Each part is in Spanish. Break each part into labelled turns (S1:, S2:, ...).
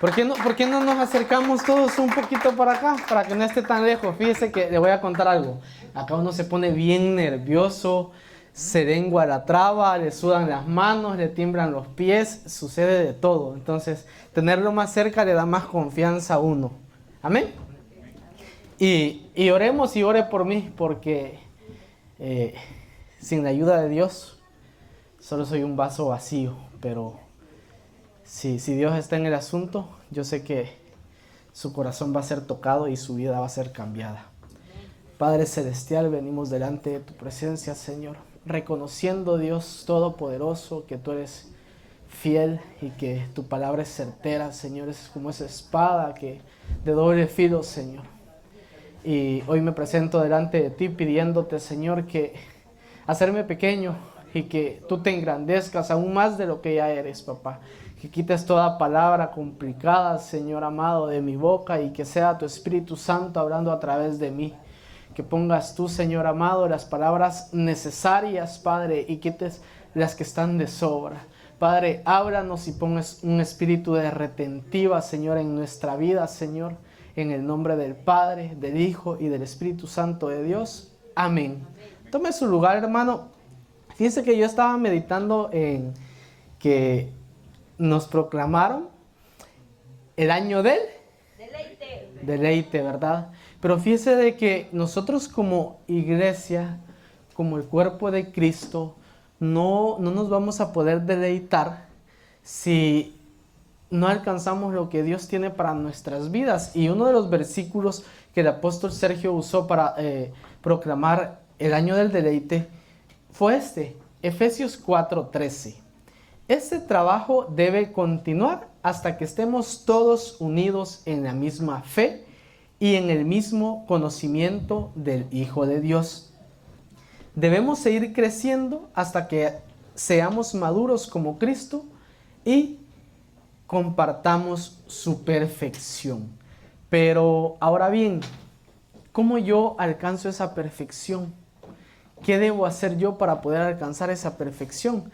S1: ¿Por qué no nos acercamos todos un poquito para acá? Para que no esté tan lejos. Fíjese que le voy a contar algo. Acá uno se pone bien nervioso, se lengua la traba, le sudan las manos, le tiemblan los pies, sucede de todo. Entonces, tenerlo más cerca le da más confianza a uno. Amén. Y oremos y ore por mí, porque sin la ayuda de Dios, solo soy un vaso vacío, pero si Dios está en el asunto, yo sé que su corazón va a ser tocado y su vida va a ser cambiada. Padre Celestial, venimos delante de tu presencia, Señor, reconociendo, Dios Todopoderoso, que tú eres fiel y que tu palabra es certera, Señor, es como esa espada que de doble filo, Señor. Y hoy me presento delante de ti pidiéndote, Señor, que hacerme pequeño y que tú te engrandezcas aún más de lo que ya eres, papá. Que quites toda palabra complicada, Señor amado, de mi boca y que sea tu Espíritu Santo hablando a través de mí. Que pongas tú, Señor amado, las palabras necesarias, Padre, y quites las que están de sobra. Padre, háblanos y pongas un espíritu de retentiva, Señor, en nuestra vida, Señor. En el nombre del Padre, del Hijo y del Espíritu Santo de Dios. Amén. Tome su lugar, hermano. Fíjense que yo estaba meditando en que nos proclamaron el año del deleite, ¿verdad? Pero fíjese de que nosotros como iglesia, como el cuerpo de Cristo, no nos vamos a poder deleitar si no alcanzamos lo que Dios tiene para nuestras vidas. Y uno de los versículos que el apóstol Sergio usó para proclamar el año del deleite fue Efesios 4:13. Este trabajo debe continuar hasta que estemos todos unidos en la misma fe y en el mismo conocimiento del Hijo de Dios. Debemos seguir creciendo hasta que seamos maduros como Cristo y compartamos su perfección. Pero ahora bien, ¿cómo yo alcanzo esa perfección? ¿Qué debo hacer yo para poder alcanzar esa perfección?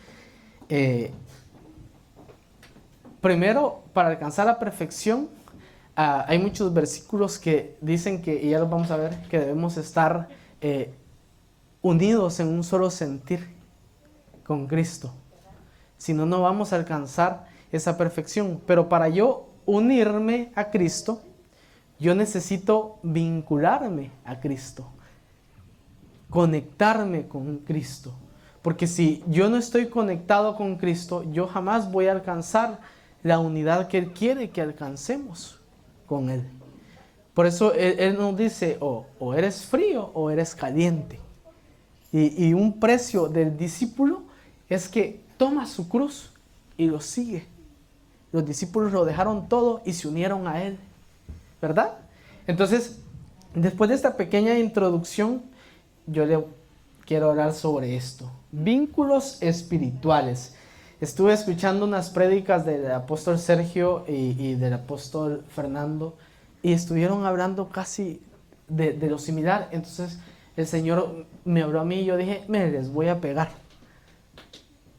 S1: Primero, para alcanzar la perfección, hay muchos versículos que dicen que, y ya los vamos a ver, que debemos estar unidos en un solo sentir con Cristo. Si no, no vamos a alcanzar esa perfección. Pero para yo unirme a Cristo, yo necesito vincularme a Cristo, conectarme con Cristo. Porque si yo no estoy conectado con Cristo, yo jamás voy a alcanzar la unidad que Él quiere que alcancemos con Él. Por eso Él nos dice, o eres frío o eres caliente. Y un precio del discípulo es que toma su cruz y lo sigue. Los discípulos lo dejaron todo y se unieron a Él, ¿verdad? Entonces, después de esta pequeña introducción, yo le quiero hablar sobre esto. Vínculos espirituales. Estuve escuchando unas prédicas del apóstol Sergio y del apóstol Fernando y estuvieron hablando casi de lo similar. Entonces el Señor me habló a mí y yo dije, me les voy a pegar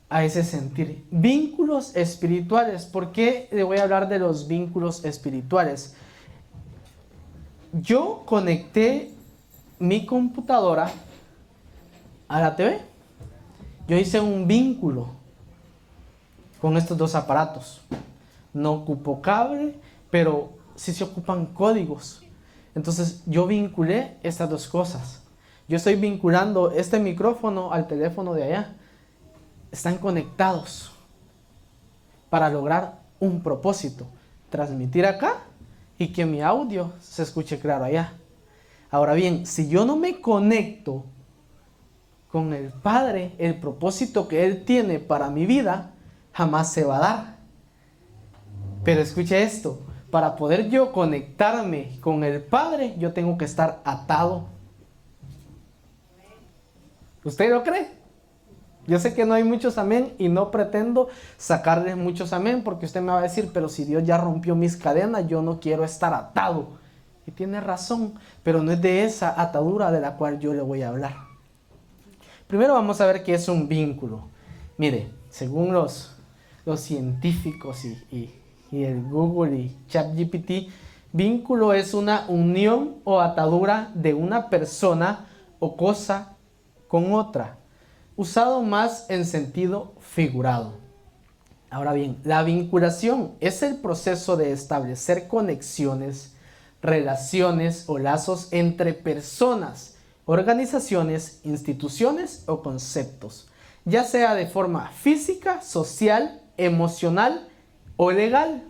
S1: a ese sentir. Vínculos espirituales. ¿Por qué le voy a hablar de los vínculos espirituales? Yo conecté mi computadora a la TV. Yo hice un vínculo con estos dos aparatos. No ocupo cable, pero sí se ocupan códigos. Entonces yo vinculé estas dos cosas. Yo estoy vinculando este micrófono al teléfono de allá. Están conectados para lograr un propósito. Transmitir acá y que mi audio se escuche claro allá. Ahora bien, si yo no me conecto con el Padre, el propósito que Él tiene para mi vida, jamás se va a dar. Pero escuche esto, para poder yo conectarme con el Padre, yo tengo que estar atado. ¿Usted lo cree? Yo sé que no hay muchos amén y no pretendo sacarles muchos amén porque usted me va a decir, pero si Dios ya rompió mis cadenas, yo no quiero estar atado. Y tiene razón, pero no es de esa atadura de la cual yo le voy a hablar. Primero vamos a ver qué es un vínculo. Mire, según los científicos y y el Google y ChatGPT, vínculo es una unión o atadura de una persona o cosa con otra, usado más en sentido figurado. Ahora bien, la vinculación es el proceso de establecer conexiones, relaciones o lazos entre personas, organizaciones, instituciones o conceptos, ya sea de forma física, social, emocional o legal.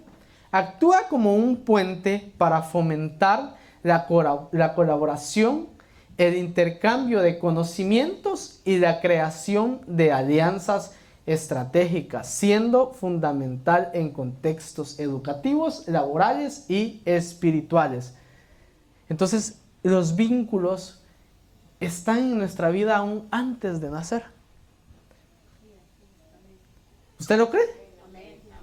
S1: Actúa como un puente para fomentar la colaboración, el intercambio de conocimientos y la creación de alianzas estratégicas, siendo fundamental en contextos educativos, laborales y espirituales. Entonces, los vínculos están en nuestra vida aún antes de nacer. ¿Usted lo cree?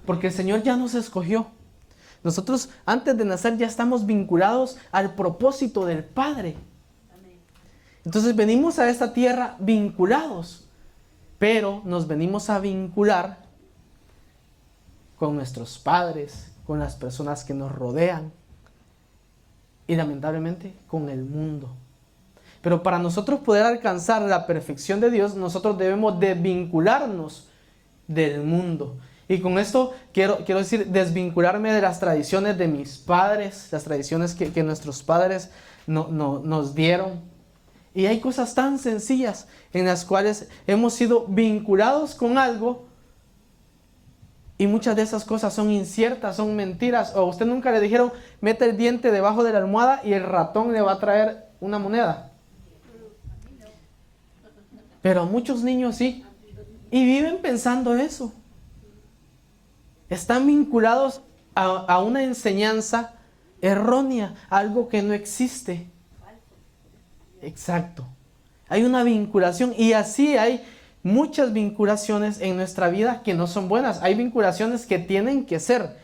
S1: Porque el Señor ya nos escogió. Nosotros antes de nacer ya estamos vinculados al propósito del Padre. Entonces venimos a esta tierra vinculados, pero nos venimos a vincular con nuestros padres, con las personas que nos rodean y lamentablemente con el mundo. Pero para nosotros poder alcanzar la perfección de Dios, nosotros debemos desvincularnos del mundo. Y con esto quiero decir, desvincularme de las tradiciones de mis padres, las tradiciones que nuestros padres nos dieron. Y hay cosas tan sencillas en las cuales hemos sido vinculados con algo y muchas de esas cosas son inciertas, son mentiras. O a usted nunca le dijeron, mete el diente debajo de la almohada y el ratón le va a traer una moneda. Pero a muchos niños sí. Y viven pensando eso. Están vinculados a una enseñanza errónea, algo que no existe. Exacto. Hay una vinculación y así hay muchas vinculaciones en nuestra vida que no son buenas. Hay vinculaciones que tienen que ser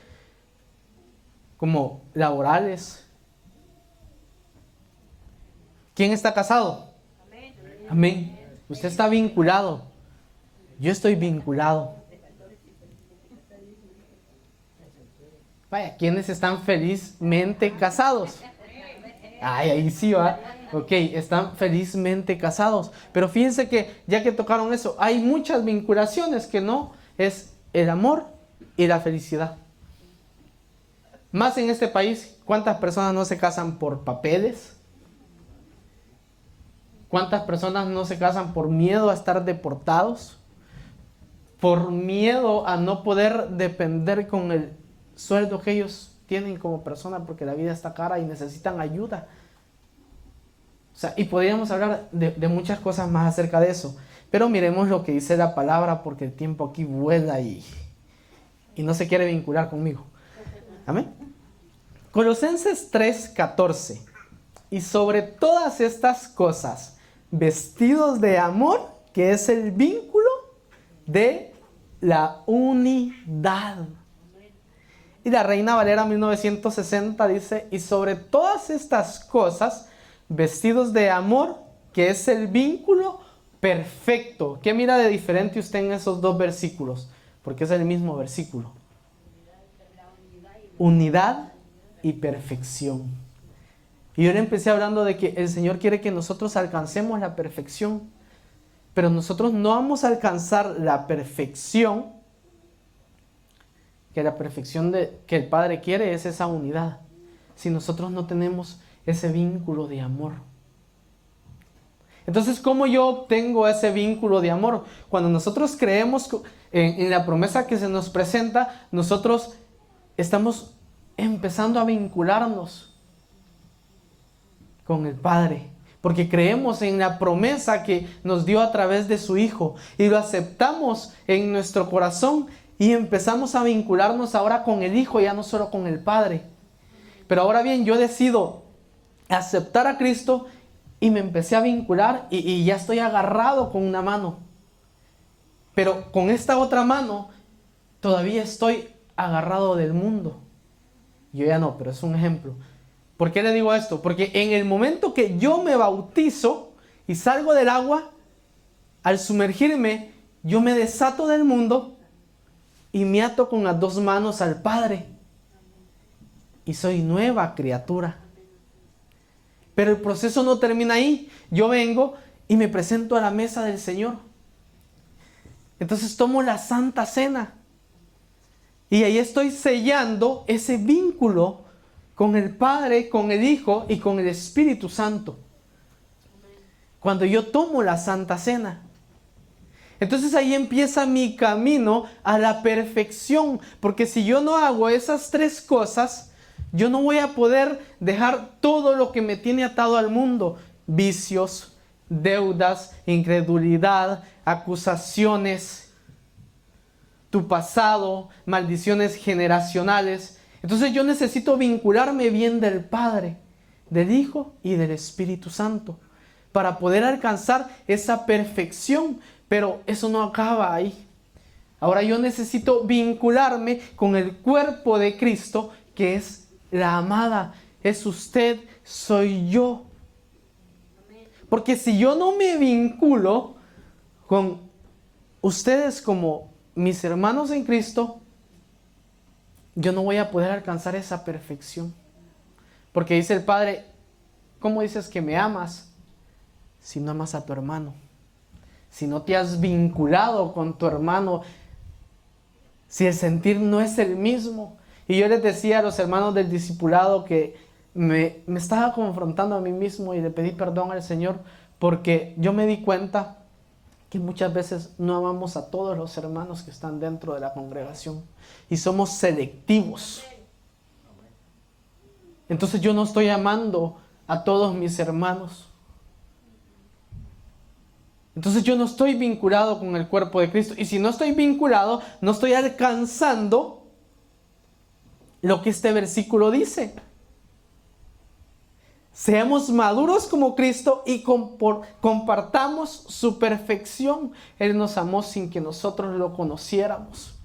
S1: como laborales. ¿Quién está casado? Amén. Usted está vinculado. Yo estoy vinculado. Vaya, ¿quiénes están felizmente casados? Ay, ahí sí va. Ok, están felizmente casados. Pero fíjense que ya que tocaron eso, hay muchas vinculaciones que no es el amor y la felicidad. Más en este país, ¿cuántas personas no se casan por papeles? ¿Cuántas personas no se casan por miedo a estar deportados? Por miedo a no poder depender con el sueldo que ellos tienen como persona porque la vida está cara y necesitan ayuda. O sea, y podríamos hablar de muchas cosas más acerca de eso. Pero miremos lo que dice la palabra porque el tiempo aquí vuela y no se quiere vincular conmigo. Amén. Colosenses 3:14. Y sobre todas estas cosas, vestidos de amor, que es el vínculo de la unidad. Y la Reina Valera 1960 dice, y sobre todas estas cosas, vestidos de amor, que es el vínculo perfecto. ¿Qué mira de diferente usted en esos dos versículos? Porque es el mismo versículo. Unidad y perfección. Y yo le empecé hablando de que el Señor quiere que nosotros alcancemos la perfección. Pero nosotros no vamos a alcanzar la perfección, que la perfección que el Padre quiere es esa unidad, si nosotros no tenemos ese vínculo de amor. Entonces, ¿cómo yo obtengo ese vínculo de amor? Cuando nosotros creemos en la promesa que se nos presenta, nosotros estamos empezando a vincularnos con el Padre. Porque creemos en la promesa que nos dio a través de su Hijo. Y lo aceptamos en nuestro corazón y empezamos a vincularnos ahora con el Hijo, ya no solo con el Padre. Pero ahora bien, yo decido aceptar a Cristo y me empecé a vincular y ya estoy agarrado con una mano. Pero con esta otra mano todavía estoy agarrado del mundo. Yo ya no, pero es un ejemplo. ¿Por qué le digo esto? Porque en el momento que yo me bautizo y salgo del agua, al sumergirme, yo me desato del mundo y me ato con las dos manos al Padre. y soy nueva criatura. Pero el proceso no termina ahí. Yo vengo y me presento a la mesa del Señor. Entonces tomo la Santa Cena. Y ahí estoy sellando ese vínculo con el Padre, con el Hijo y con el Espíritu Santo. Cuando yo tomo la Santa Cena. Entonces ahí empieza mi camino a la perfección. Porque si yo no hago esas tres cosas, yo no voy a poder dejar todo lo que me tiene atado al mundo. Vicios, deudas, incredulidad, acusaciones, tu pasado, maldiciones generacionales. Entonces yo necesito vincularme bien del Padre, del Hijo y del Espíritu Santo para poder alcanzar esa perfección. Pero eso no acaba ahí. Ahora yo necesito vincularme con el cuerpo de Cristo, que es la amada. Es usted, soy yo. Porque si yo no me vinculo con ustedes como mis hermanos en Cristo, yo no voy a poder alcanzar esa perfección. Porque dice el Padre, ¿cómo dices que me amas si no amas a tu hermano? Si no te has vinculado con tu hermano, si el sentir no es el mismo. Y yo les decía a los hermanos del discipulado que me estaba confrontando a mí mismo y le pedí perdón al Señor porque yo me di cuenta que muchas veces no amamos a todos los hermanos que están dentro de la congregación y somos selectivos. Entonces yo no estoy amando a todos mis hermanos. Entonces yo no estoy vinculado con el cuerpo de Cristo. Y si no estoy vinculado, no estoy alcanzando lo que este versículo dice. Seamos maduros como Cristo y compartamos su perfección. Él nos amó sin que nosotros lo conociéramos.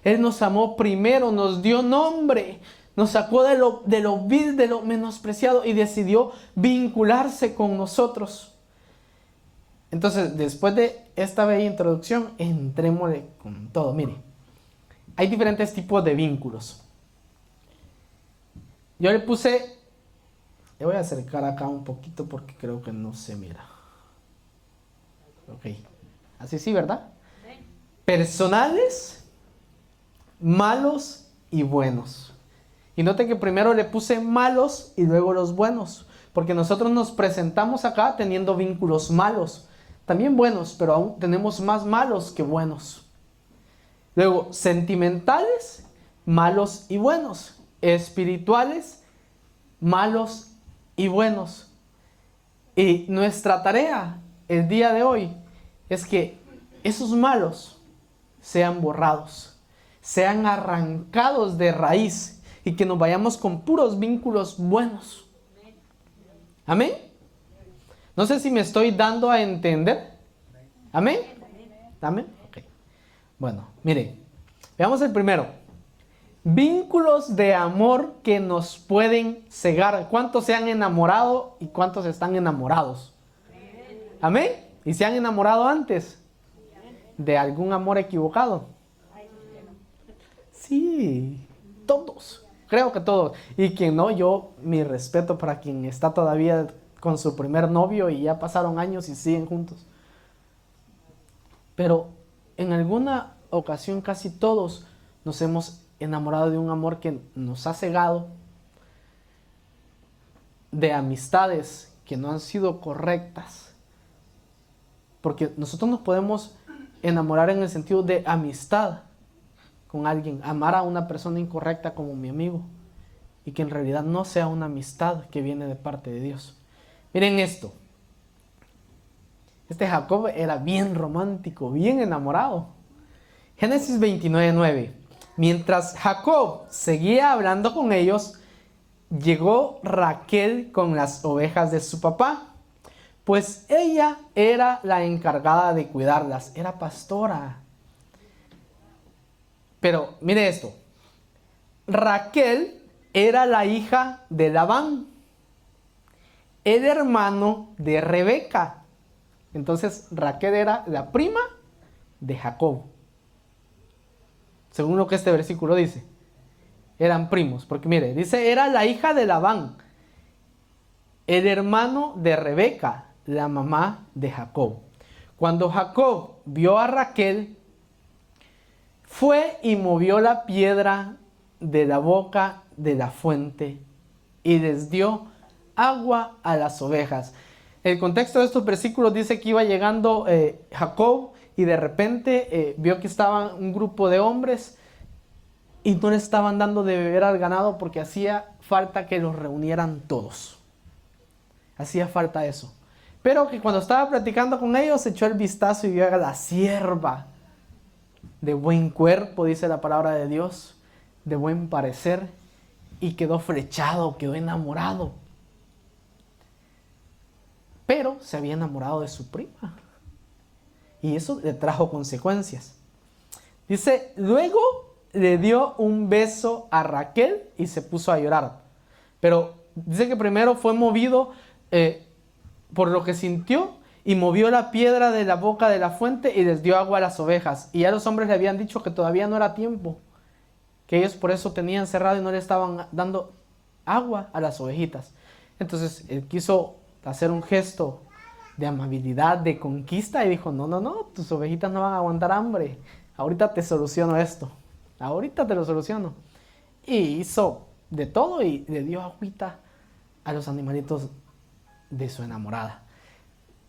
S1: Él nos amó primero, nos dio nombre, nos sacó de lo vil, de lo menospreciado y decidió vincularse con nosotros. Entonces, después de esta bella introducción, entrémosle con todo. Mire, hay diferentes tipos de vínculos. Yo le voy a acercar acá un poquito porque creo que no se mira. Ok, así sí, ¿verdad? Sí. Personales, malos y buenos. Y note que primero le puse malos y luego los buenos. Porque nosotros nos presentamos acá teniendo vínculos malos. También buenos, pero aún tenemos más malos que buenos. Luego, sentimentales, malos y buenos. Espirituales, malos y buenos. Y nuestra tarea el día de hoy es que esos malos sean borrados, sean arrancados de raíz y que nos vayamos con puros vínculos buenos. ¿Amén? No sé si me estoy dando a entender. ¿Amén? ¿Amén? Ok. Bueno, mire, veamos el primero. Vínculos de amor que nos pueden cegar. ¿Cuántos se han enamorado y cuántos están enamorados? ¿Amén? ¿Y se han enamorado antes de algún amor equivocado? Sí, todos. Creo que todos. Y quien no, yo mi respeto para quien está todavía con su primer novio y ya pasaron años y siguen juntos. Pero en alguna ocasión casi todos nos hemos enamorado de un amor que nos ha cegado, de amistades que no han sido correctas. Porque nosotros nos podemos enamorar en el sentido de amistad con alguien, amar a una persona incorrecta como mi amigo, y que en realidad no sea una amistad que viene de parte de Dios. Miren esto. Este Jacob era bien romántico, bien enamorado. Génesis 29:9. Mientras Jacob seguía hablando con ellos, llegó Raquel con las ovejas de su papá, pues ella era la encargada de cuidarlas, era pastora. Pero mire esto, Raquel era la hija de Labán, el hermano de Rebeca. Entonces Raquel era la prima de Jacob, según lo que este versículo dice. eran primos, porque mire, dice, era la hija de Labán, el hermano de Rebeca, la mamá de Jacob. Cuando Jacob vio a Raquel, fue y movió la piedra de la boca de la fuente y les dio agua a las ovejas. El contexto de estos versículos dice que iba llegando Jacob y de repente vio que estaban un grupo de hombres y no le estaban dando de beber al ganado porque hacía falta que los reunieran todos. Hacía falta eso. Pero que cuando estaba platicando con ellos, echó el vistazo y vio a la sierva de buen cuerpo, dice la palabra de Dios, de buen parecer, y quedó flechado, quedó enamorado. Pero se había enamorado de su prima. Y eso le trajo consecuencias. Dice, luego le dio un beso a Raquel y se puso a llorar. Pero dice que primero fue movido por lo que sintió y movió la piedra de la boca de la fuente y les dio agua a las ovejas. Y ya los hombres le habían dicho que todavía no era tiempo, que ellos por eso tenían cerrado y no le estaban dando agua a las ovejitas. Entonces él quiso hacer un gesto de amabilidad, de conquista y dijo, no, tus ovejitas no van a aguantar hambre. Ahorita te soluciono esto. Ahorita te lo soluciono. Y hizo de todo y le dio agüita a los animalitos de su enamorada.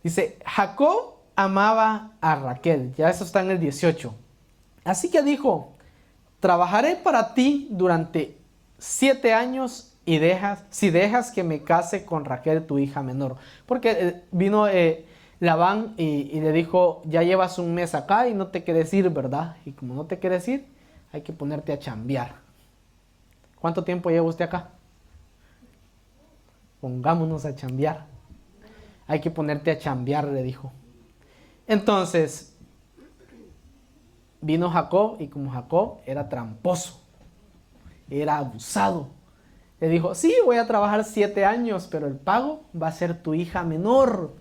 S1: Dice, Jacob amaba a Raquel. Ya eso está en el 18. Así que dijo, trabajaré para ti durante 7 años y si dejas que me case con Raquel, tu hija menor. Porque vino Labán y le dijo, ya llevas un mes acá y no te quieres ir, ¿verdad? Y como no te quieres ir, hay que ponerte a chambear. ¿Cuánto tiempo lleva usted acá? Pongámonos a chambear. Hay que ponerte a chambear, le dijo. Entonces, vino Jacob y como Jacob era tramposo, era abusado, le dijo, sí, voy a trabajar 7 años, pero el pago va a ser tu hija menor.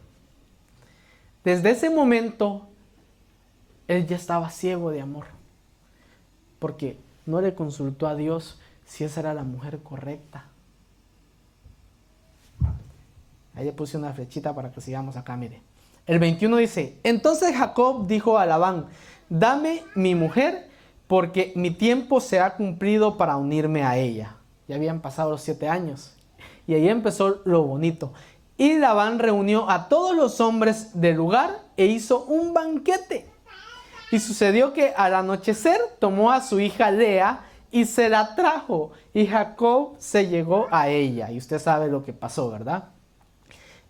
S1: Desde ese momento, él ya estaba ciego de amor, porque no le consultó a Dios si esa era la mujer correcta. Ahí le puse una flechita para que sigamos acá, mire. El 21 dice, entonces Jacob dijo a Labán, dame mi mujer, porque mi tiempo se ha cumplido para unirme a ella. Ya habían pasado los 7 años. Y ahí empezó lo bonito. Y Labán reunió a todos los hombres del lugar e hizo un banquete. Y sucedió que al anochecer tomó a su hija Lea y se la trajo. Y Jacob se llegó a ella. Y usted sabe lo que pasó, ¿verdad?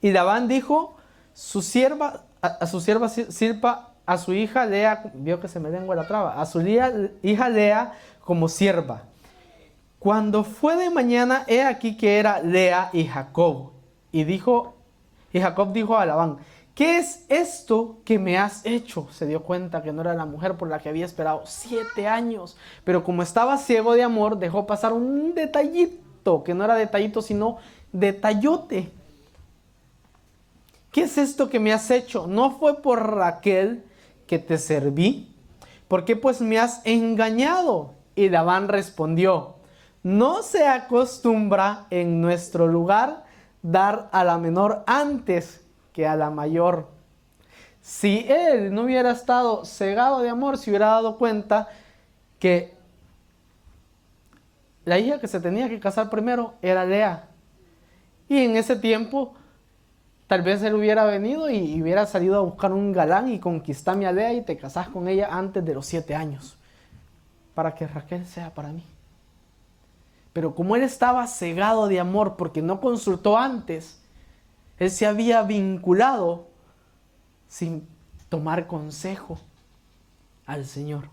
S1: Y Labán dijo a su sierva Zilpa, a su hija Lea, vio que se me lengua la traba, a su hija Lea como sierva. Cuando fue de mañana, he aquí que era Lea y Jacob. Y Jacob dijo a Labán, ¿qué es esto que me has hecho? Se dio cuenta que no era la mujer por la que había esperado 7 años. Pero como estaba ciego de amor, dejó pasar un detallito, que no era detallito, sino detallote. ¿Qué es esto que me has hecho? ¿No fue por Raquel que te serví? ¿Por qué pues me has engañado? Y Labán respondió, no se acostumbra en nuestro lugar dar a la menor antes que a la mayor. Si él no hubiera estado cegado de amor, se hubiera dado cuenta que la hija que se tenía que casar primero era Lea. Y en ese tiempo, tal vez él hubiera venido y hubiera salido a buscar un galán y conquistarme a Lea y te casas con ella antes de los 7 años. Para que Raquel sea para mí. Pero como él estaba cegado de amor porque no consultó antes, él se había vinculado sin tomar consejo al Señor,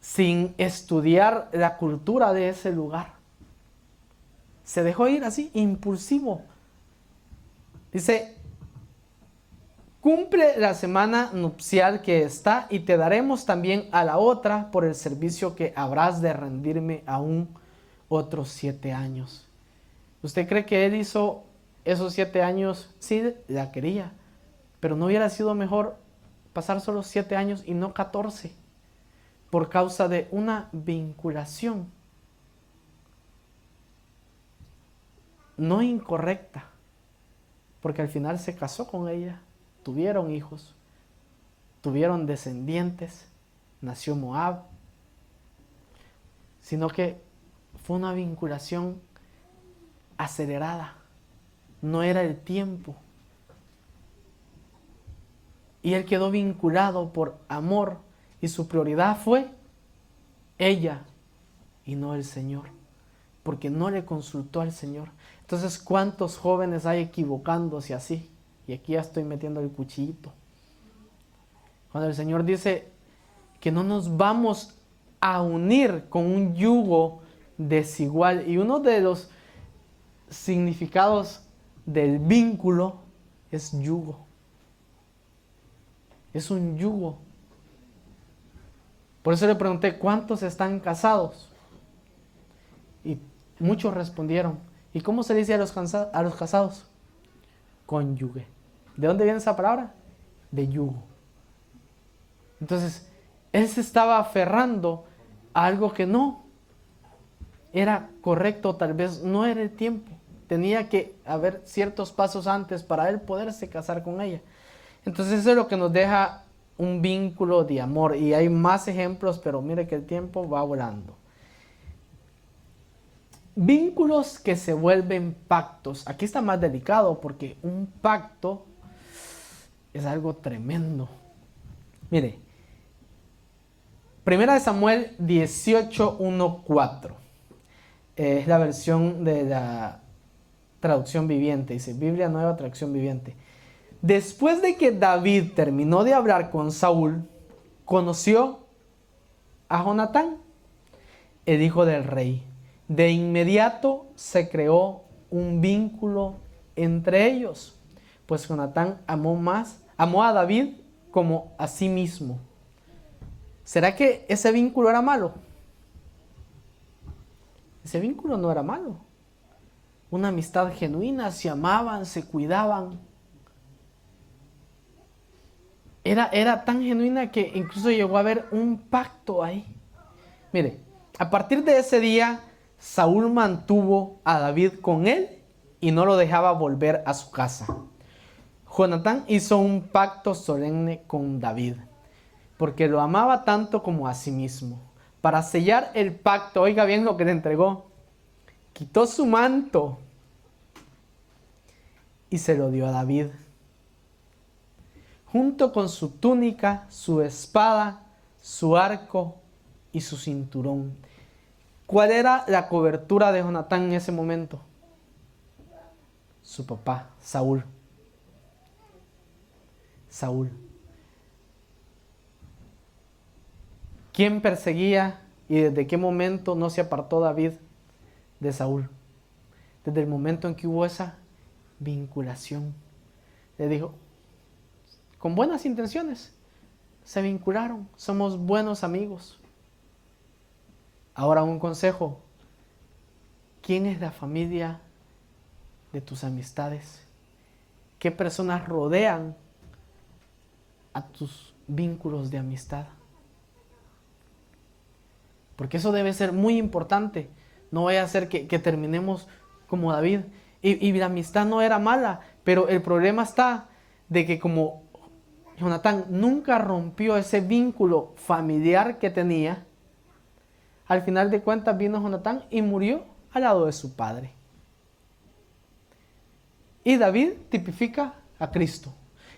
S1: sin estudiar la cultura de ese lugar. Se dejó ir así, impulsivo. Dice, cumple la semana nupcial que está y te daremos también a la otra por el servicio que habrás de rendirme aún otros 7 años. ¿Usted cree que él hizo esos 7 años? Sí, la quería, pero ¿no hubiera sido mejor pasar solo 7 años y no 14? por causa de una vinculación no incorrecta, porque al final se casó con ella, tuvieron hijos, tuvieron descendientes, nació Moab, sino que fue una vinculación acelerada, no era el tiempo. Y él quedó vinculado por amor y su prioridad fue ella y no el Señor, porque no le consultó al Señor. Entonces, ¿cuántos jóvenes hay equivocándose así? Y aquí ya estoy metiendo el cuchillito. Cuando el Señor dice que no nos vamos a unir con un yugo desigual. Y uno de los significados del vínculo es yugo. Es un yugo. Por eso le pregunté, ¿cuántos están casados? Y muchos respondieron. ¿Y cómo se dice a los casados? Cónyuge. ¿De dónde viene esa palabra? De yugo. Entonces, él se estaba aferrando a algo que no era correcto, tal vez no era el tiempo. Tenía que haber ciertos pasos antes para él poderse casar con ella. Entonces eso es lo que nos deja un vínculo de amor. Y hay más ejemplos, pero mire que el tiempo va volando. Vínculos que se vuelven pactos. Aquí está más delicado porque un pacto es algo tremendo. Mire, 1 Samuel 18:1-4. Es la versión de la traducción viviente. Dice, Biblia Nueva Traducción Viviente. Después de que David terminó de hablar con Saúl, conoció a Jonatán, el hijo del rey. De inmediato se creó un vínculo entre ellos, pues Jonatán amó a David como a sí mismo. ¿Será que ese vínculo era malo? Ese vínculo no era malo. Una amistad genuina, se amaban, se cuidaban. Era tan genuina que incluso llegó a haber un pacto ahí. Mire, a partir de ese día, Saúl mantuvo a David con él y no lo dejaba volver a su casa. Jonatán hizo un pacto solemne con David, porque lo amaba tanto como a sí mismo. Para sellar el pacto, oiga bien lo que le entregó, quitó su manto y se lo dio a David, junto con su túnica, su espada, su arco y su cinturón. ¿Cuál era la cobertura de Jonatán en ese momento? Su papá, Saúl. Saúl. ¿Quién perseguía y desde qué momento no se apartó David de Saúl? Desde el momento en que hubo esa vinculación. Le dijo, con buenas intenciones, se vincularon, somos buenos amigos. Ahora un consejo, ¿quién es la familia de tus amistades? ¿Qué personas rodean a tus vínculos de amistad? Porque eso debe ser muy importante. No vaya a ser que terminemos como David. Y la amistad no era mala, pero el problema está de que como Jonatán nunca rompió ese vínculo familiar que tenía, al final de cuentas vino Jonatán y murió al lado de su padre. Y David tipifica a Cristo.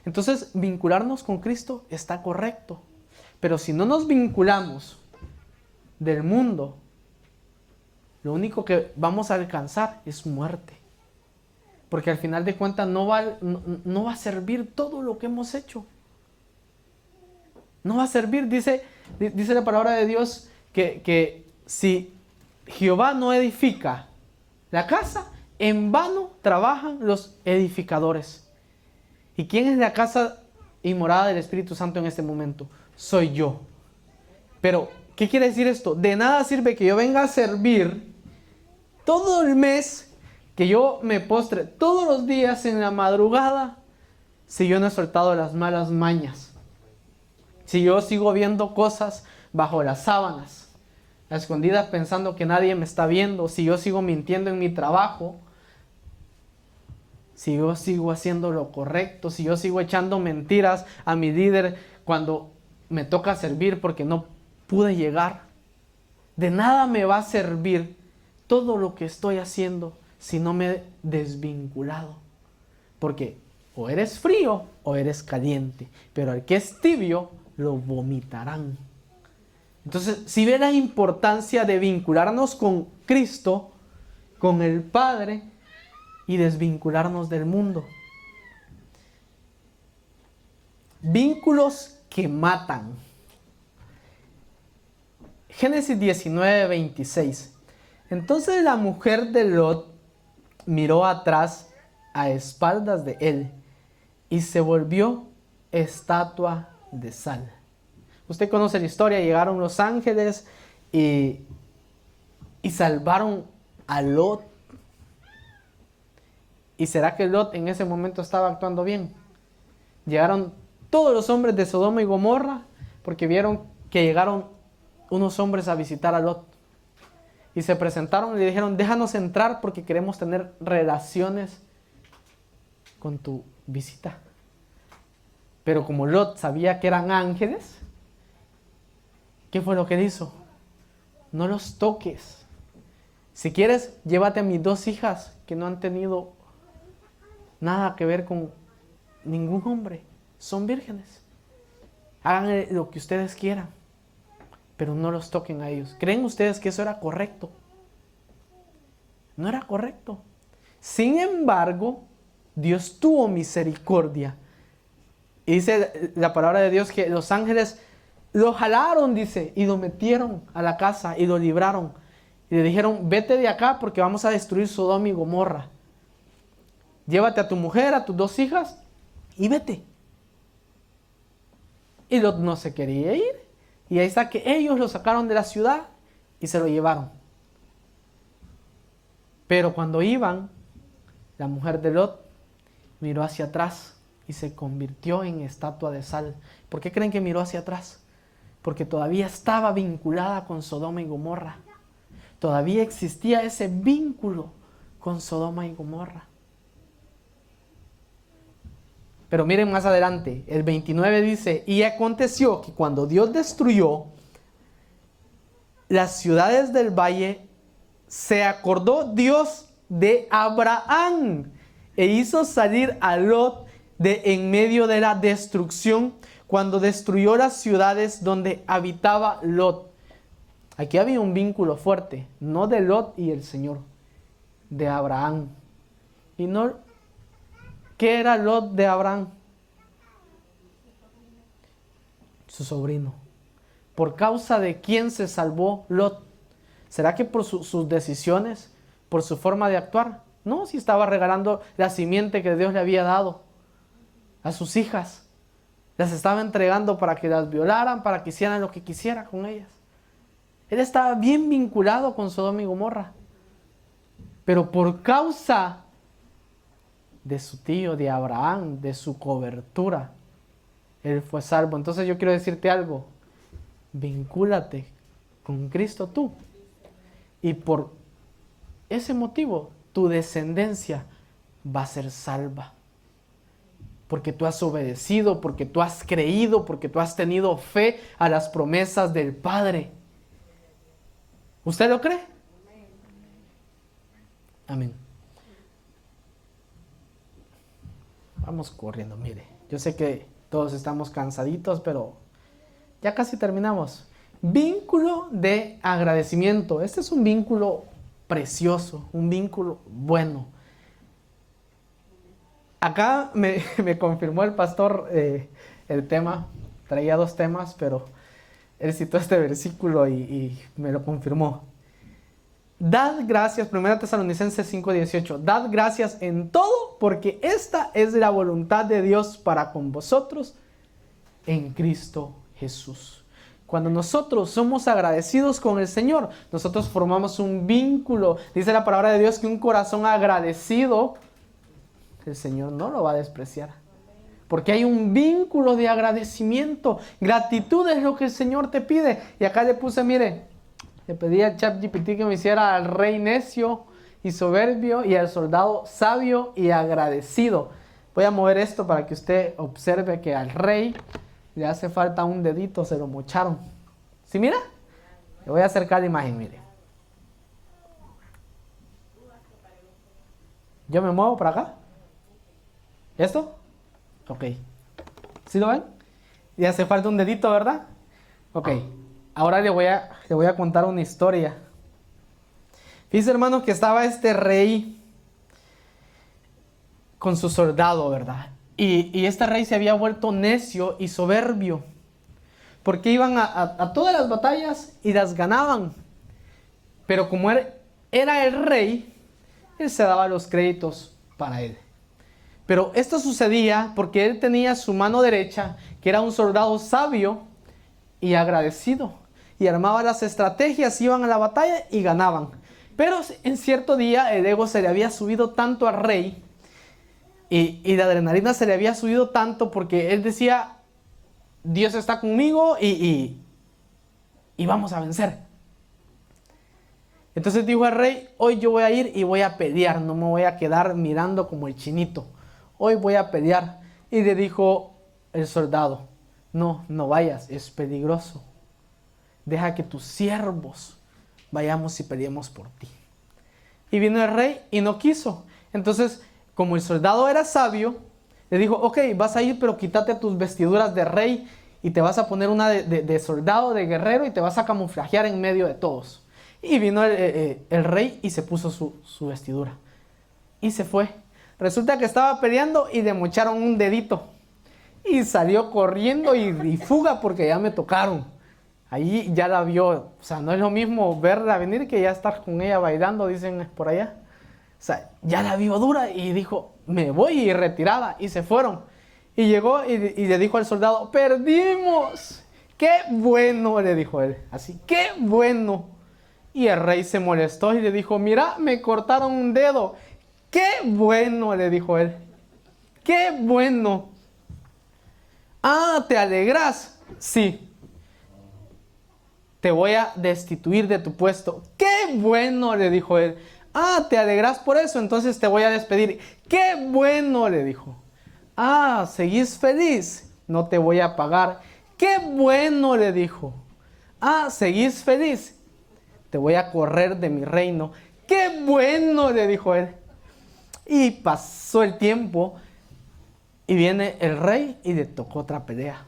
S1: Entonces, vincularnos con Cristo está correcto. Pero si no nos vinculamos del mundo, lo único que vamos a alcanzar es muerte. Porque al final de cuentas no va a servir todo lo que hemos hecho. No va a servir. Dice la palabra de Dios que si Jehová no edifica la casa, en vano trabajan los edificadores. ¿Y quién es la casa y morada del Espíritu Santo en este momento? Soy yo. Pero, ¿qué quiere decir esto? De nada sirve que yo venga a servir todo el mes, que yo me postre todos los días en la madrugada, si yo no he soltado las malas mañas. Si yo sigo viendo cosas bajo las sábanas, a escondidas pensando que nadie me está viendo, si yo sigo mintiendo en mi trabajo, si yo sigo haciendo lo correcto, si yo sigo echando mentiras a mi líder cuando me toca servir porque no pude llegar, de nada me va a servir todo lo que estoy haciendo si no me he desvinculado. Porque o eres frío o eres caliente, pero al que es tibio lo vomitarán. Entonces, si ve la importancia de vincularnos con Cristo, con el Padre, y desvincularnos del mundo. Vínculos que matan. Génesis 19, 26. Entonces la mujer de Lot miró atrás a espaldas de él y se volvió estatua de sal. Usted conoce la historia, llegaron los ángeles y salvaron a Lot. ¿Y será que Lot en ese momento estaba actuando bien? Llegaron todos los hombres de Sodoma y Gomorra porque vieron que llegaron unos hombres a visitar a Lot. Y se presentaron y le dijeron, déjanos entrar porque queremos tener relaciones con tu visita. Pero como Lot sabía que eran ángeles, ¿qué fue lo que hizo? No los toques. Si quieres, llévate a mis 2 hijas que no han tenido nada que ver con ningún hombre. Son vírgenes. Hagan lo que ustedes quieran, pero no los toquen a ellos. ¿Creen ustedes que eso era correcto? No era correcto. Sin embargo, Dios tuvo misericordia. Y dice la palabra de Dios que los ángeles lo jalaron, dice, y lo metieron a la casa y lo libraron. Y le dijeron, vete de acá porque vamos a destruir Sodoma y Gomorra. Llévate a tu mujer, a tus 2 hijas y vete. Y Lot no se quería ir. Y ahí está que ellos lo sacaron de la ciudad y se lo llevaron. Pero cuando iban, la mujer de Lot miró hacia atrás y se convirtió en estatua de sal. ¿Por qué creen que miró hacia atrás? Porque todavía estaba vinculada con Sodoma y Gomorra. Todavía existía ese vínculo con Sodoma y Gomorra. Pero miren más adelante, el 29 dice, y aconteció que cuando Dios destruyó las ciudades del valle, se acordó Dios de Abraham e hizo salir a Lot de en medio de la destrucción cuando destruyó las ciudades donde habitaba Lot. Aquí había un vínculo fuerte, no de Lot y el Señor, de Abraham. Y no, ¿qué era Lot de Abraham? Su sobrino. ¿Por causa de quién se salvó Lot? ¿Será que por sus decisiones? ¿Por su forma de actuar? No, si estaba regalando la simiente que Dios le había dado a sus hijas. Las estaba entregando para que las violaran, para que hicieran lo que quisiera con ellas. Él estaba bien vinculado con Sodoma y Gomorra. Pero por causa de su tío, de Abraham, de su cobertura, él fue salvo. Entonces yo quiero decirte algo. Vincúlate con Cristo tú. Y por ese motivo, tu descendencia va a ser salva. Porque tú has obedecido, porque tú has creído, porque tú has tenido fe a las promesas del Padre. ¿Usted lo cree? Amén. Vamos corriendo, mire. Yo sé que todos estamos cansaditos, pero ya casi terminamos. Vínculo de agradecimiento. Este es un vínculo precioso, un vínculo bueno. Acá me confirmó el pastor el tema. Traía 2 temas, pero él citó este versículo y me lo confirmó. Dad gracias, 1 Tesalonicenses 5:18. Dad gracias en todo, porque esta es la voluntad de Dios para con vosotros en Cristo Jesús. Cuando nosotros somos agradecidos con el Señor, nosotros formamos un vínculo. Dice la palabra de Dios que un corazón agradecido, el Señor no lo va a despreciar. Porque hay un vínculo de agradecimiento. Gratitud es lo que el Señor te pide. Y acá le puse, mire, le pedí al ChatGPT que me hiciera al rey necio y soberbio y al soldado sabio y agradecido. Voy a mover esto para que usted observe que al rey le hace falta un dedito, se lo mocharon. ¿Sí mira? Le voy a acercar la imagen, mire. Yo me muevo para acá. ¿Esto? Ok. ¿Sí lo ven? Le hace falta un dedito, ¿verdad? Ok. Ahora le voy a contar una historia. Fíjense, hermanos, que estaba este rey con su soldado, ¿verdad? Y este rey se había vuelto necio y soberbio. Porque iban a todas las batallas y las ganaban. Pero como él era el rey, él se daba los créditos para él. Pero esto sucedía porque él tenía su mano derecha, que era un soldado sabio y agradecido. Y armaba las estrategias, iban a la batalla y ganaban. Pero en cierto día el ego se le había subido tanto al rey y la adrenalina se le había subido tanto porque él decía, Dios está conmigo y vamos a vencer. Entonces dijo el rey, hoy yo voy a ir y voy a pelear, no me voy a quedar mirando como el chinito. Hoy voy a pelear. Y le dijo el soldado, no vayas, es peligroso. Deja que tus siervos vayamos y peleemos por ti. Y vino el rey y no quiso. Entonces, como el soldado era sabio, le dijo, ok, vas a ir, pero quítate tus vestiduras de rey y te vas a poner una de soldado, de guerrero, y te vas a camuflajear en medio de todos. Y vino el rey y se puso su vestidura. Y se fue. Resulta que estaba peleando y le mocharon un dedito. Y salió corriendo y fuga porque ya me tocaron. Ahí ya la vio. O sea, no es lo mismo verla venir que ya estar con ella bailando, dicen por allá. O sea, ya la vio dura y dijo, me voy, y retirada. Y se fueron. Y llegó y le dijo al soldado, perdimos. ¡Qué bueno!, le dijo él. Así, ¡qué bueno! Y el rey se molestó y le dijo, mira, me cortaron un dedo. ¡Qué bueno!, le dijo él. ¡Qué bueno! Ah, ¿te alegras? Sí. Te voy a destituir de tu puesto. ¡Qué bueno!, le dijo él. Ah, ¿te alegras por eso? Entonces te voy a despedir. ¡Qué bueno!, le dijo. Ah, ¿seguís feliz? No te voy a pagar. ¡Qué bueno!, le dijo. Ah, ¿seguís feliz? Te voy a correr de mi reino. ¡Qué bueno!, le dijo él. Y pasó el tiempo y viene el rey y le tocó otra pelea.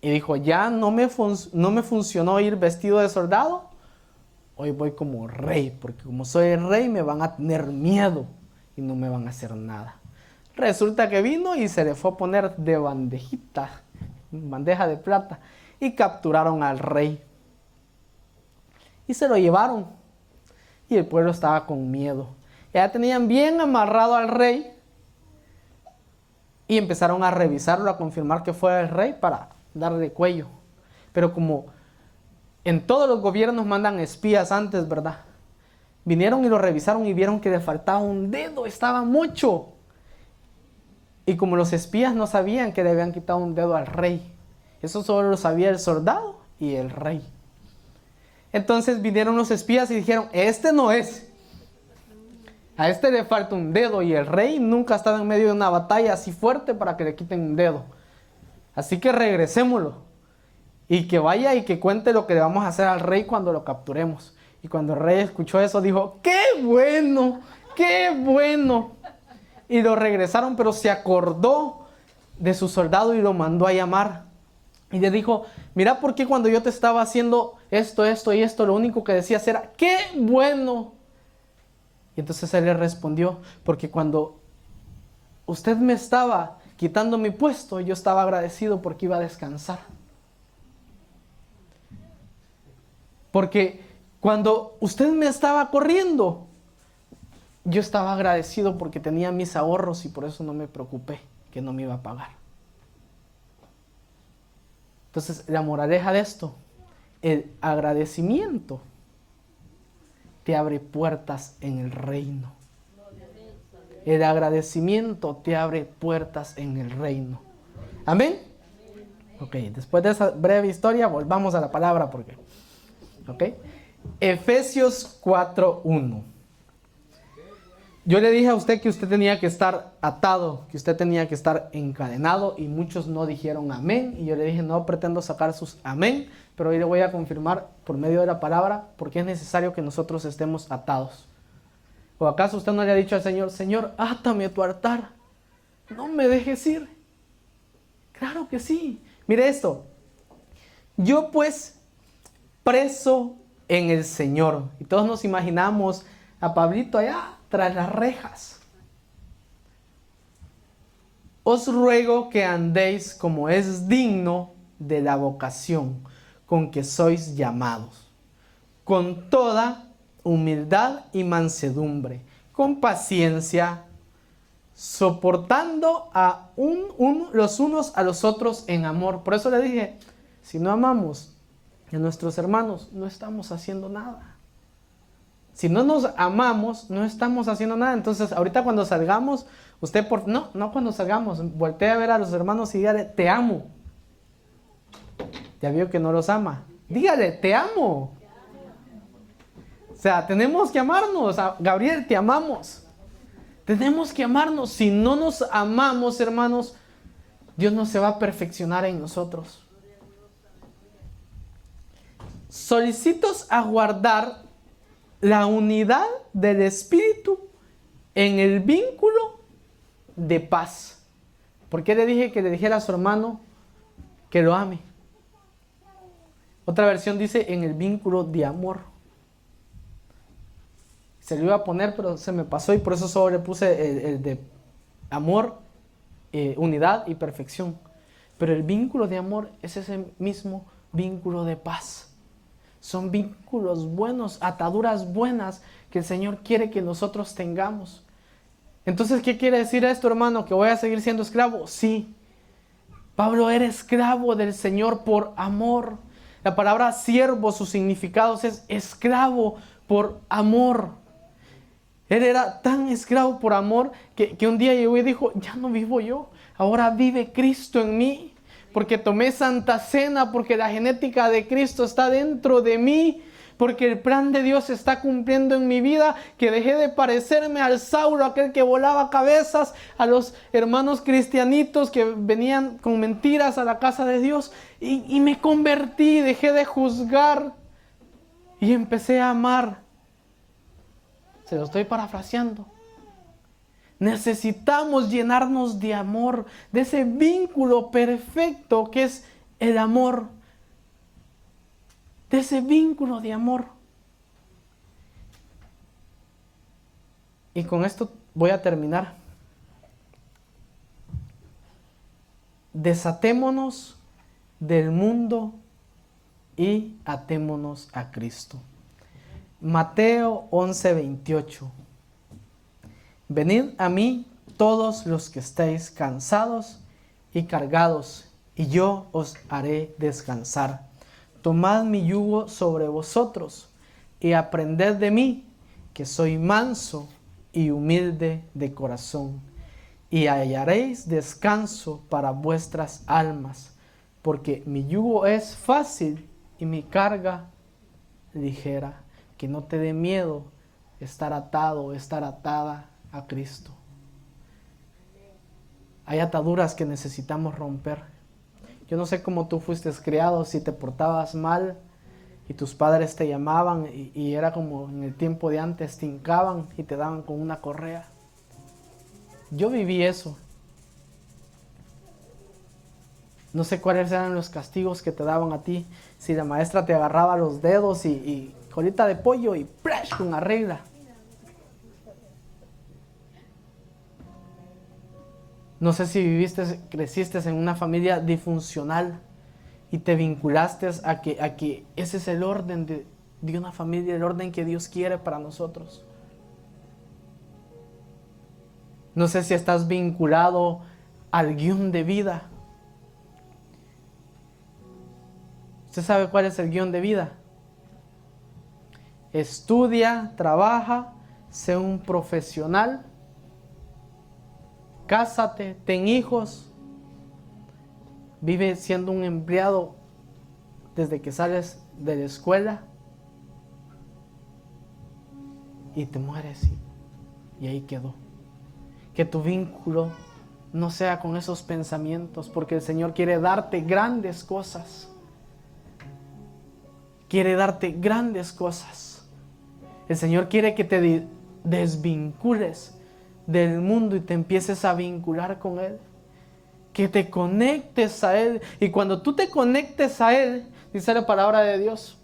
S1: Y dijo, ya no me funcionó ir vestido de soldado. Hoy voy como rey, porque como soy el rey me van a tener miedo y no me van a hacer nada. Resulta que vino y se le fue a poner de bandejita, bandeja de plata, y capturaron al rey. Y se lo llevaron. Y el pueblo estaba con miedo. Ya tenían bien amarrado al rey. Y empezaron a revisarlo, a confirmar que fue el rey para darle cuello. Pero como en todos los gobiernos mandan espías antes, ¿verdad? Vinieron y lo revisaron y vieron que le faltaba un dedo, estaba mucho. Y como los espías no sabían que le habían quitado un dedo al rey, eso solo lo sabía el soldado y el rey. Entonces vinieron los espías y dijeron, este no es. A este le falta un dedo, y el rey nunca ha estado en medio de una batalla así fuerte para que le quiten un dedo. Así que regresémoslo. Y que vaya y que cuente lo que le vamos a hacer al rey cuando lo capturemos. Y cuando el rey escuchó eso dijo, ¡qué bueno! ¡Qué bueno! Y lo regresaron, pero se acordó de su soldado y lo mandó a llamar. Y le dijo, mira, ¿por qué cuando yo te estaba haciendo esto y esto, lo único que decías era, ¡qué bueno! Y entonces él le respondió, porque cuando usted me estaba quitando mi puesto, yo estaba agradecido porque iba a descansar. Porque cuando usted me estaba corriendo, yo estaba agradecido porque tenía mis ahorros y por eso no me preocupé que no me iba a pagar. Entonces, la moraleja de esto, el agradecimiento te abre puertas en el reino. El agradecimiento te abre puertas en el reino. Amén. Ok, después de esa breve historia, volvamos a la palabra porque... Ok. Efesios 4:1. Yo le dije a usted que usted tenía que estar atado, que usted tenía que estar encadenado, y muchos no dijeron amén. Y yo le dije, no pretendo sacar sus amén, pero hoy le voy a confirmar por medio de la palabra porque es necesario que nosotros estemos atados. ¿O acaso usted no le ha dicho al Señor, Señor, átame a tu altar, no me dejes ir? Claro que sí. Mire esto. Yo pues, preso en el Señor. Y todos nos imaginamos a Pablito allá tras las rejas. Os ruego que andéis como es digno de la vocación con que sois llamados, con toda humildad y mansedumbre, con paciencia, soportando los unos a los otros en amor. Por eso le dije, si no amamos a nuestros hermanos, no estamos haciendo nada. Si no nos amamos, no estamos haciendo nada. Entonces, ahorita cuando salgamos, usted no cuando salgamos, voltee a ver a los hermanos y dígale, te amo. Ya vio que no los ama. Dígale, te amo. O sea, tenemos que amarnos. Gabriel, te amamos. Tenemos que amarnos. Si no nos amamos, hermanos, Dios no se va a perfeccionar en nosotros. Solicitos a guardar la unidad del Espíritu en el vínculo de paz. ¿Por qué le dije que le dijera a su hermano que lo ame? Otra versión dice en el vínculo de amor. Se lo iba a poner, pero se me pasó y por eso solo le puse el de amor, unidad y perfección. Pero el vínculo de amor es ese mismo vínculo de paz. Son vínculos buenos, ataduras buenas que el Señor quiere que nosotros tengamos. Entonces, ¿qué quiere decir esto, hermano? ¿Que voy a seguir siendo esclavo? Sí. Pablo era esclavo del Señor por amor. La palabra siervo, su significado es esclavo por amor. Él era tan esclavo por amor que un día llegó y dijo, ya no vivo yo, ahora vive Cristo en mí. Porque tomé Santa Cena, porque la genética de Cristo está dentro de mí, porque el plan de Dios se está cumpliendo en mi vida, que dejé de parecerme al Saulo, aquel que volaba cabezas, a los hermanos cristianitos que venían con mentiras a la casa de Dios, y me convertí, dejé de juzgar y empecé a amar. Se lo estoy parafraseando. Necesitamos llenarnos de amor, de ese vínculo perfecto que es el amor. De ese vínculo de amor. Y con esto voy a terminar. Desatémonos del mundo y atémonos a Cristo. Mateo 11:28. Venid a mí todos los que estéis cansados y cargados, y yo os haré descansar. Tomad mi yugo sobre vosotros y aprended de mí, que soy manso y humilde de corazón, y hallaréis descanso para vuestras almas, porque mi yugo es fácil y mi carga ligera. Que no te dé miedo estar atado, estar atada a Cristo. Hay ataduras que necesitamos romper. Yo no sé cómo tú fuiste criado, si te portabas mal y tus padres te llamaban y era como en el tiempo de antes, te hincaban y te daban con una correa. Yo viví eso. No sé cuáles eran los castigos que te daban a ti. Si la maestra te agarraba los dedos y colita de pollo y ¡plash! Con arregla. No sé si creciste en una familia disfuncional y te vinculaste a que ese es el orden de una familia, el orden que Dios quiere para nosotros. No sé si estás vinculado al guión de vida. ¿Usted sabe cuál es el guión de vida? Estudia, trabaja, sé un profesional Cásate, ten hijos, vive siendo un empleado desde que sales de la escuela y te mueres y ahí quedó. Que tu vínculo no sea con esos pensamientos, porque el Señor quiere darte grandes cosas. Quiere darte grandes cosas. El Señor quiere que te desvincules del mundo y te empieces a vincular con Él. Que te conectes a Él. Y cuando tú te conectes a Él, dice la palabra de Dios,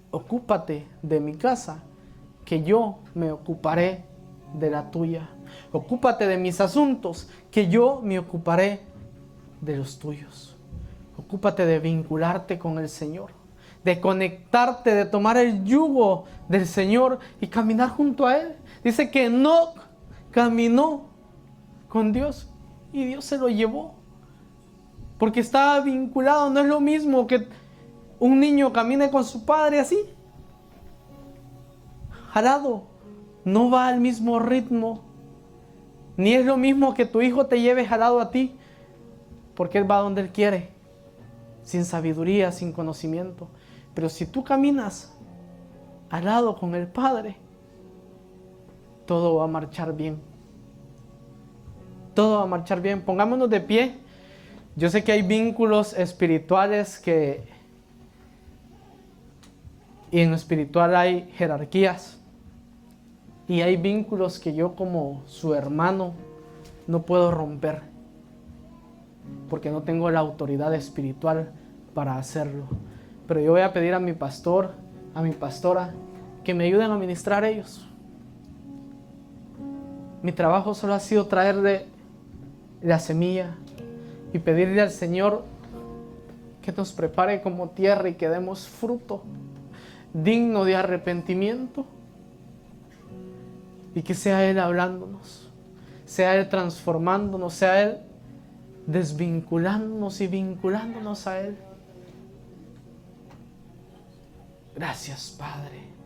S1: ocúpate de mi casa, que yo me ocuparé de la tuya. Ocúpate de mis asuntos, que yo me ocuparé de los tuyos. Ocúpate de vincularte con el Señor, de conectarte, de tomar el yugo del Señor y caminar junto a Él. Dice que Enoc caminó con Dios y Dios se lo llevó, porque estaba vinculado. No es lo mismo que un niño camine con su padre así, jalado. No va al mismo ritmo. Ni es lo mismo que tu hijo te lleve jalado a ti, porque él va donde él quiere, sin sabiduría, sin conocimiento. Pero si tú caminas al lado con el Padre, todo va a marchar bien. Todo va a marchar bien. Pongámonos de pie. Yo sé que hay vínculos espirituales y en lo espiritual hay jerarquías. Y hay vínculos que yo como su hermano no puedo romper, porque no tengo la autoridad espiritual para hacerlo. Pero yo voy a pedir a mi pastor, a mi pastora, que me ayuden a ministrar a ellos. Mi trabajo solo ha sido traerle la semilla y pedirle al Señor que nos prepare como tierra y que demos fruto digno de arrepentimiento. Y que sea Él hablándonos, sea Él transformándonos, sea Él desvinculándonos y vinculándonos a Él. Gracias, Padre.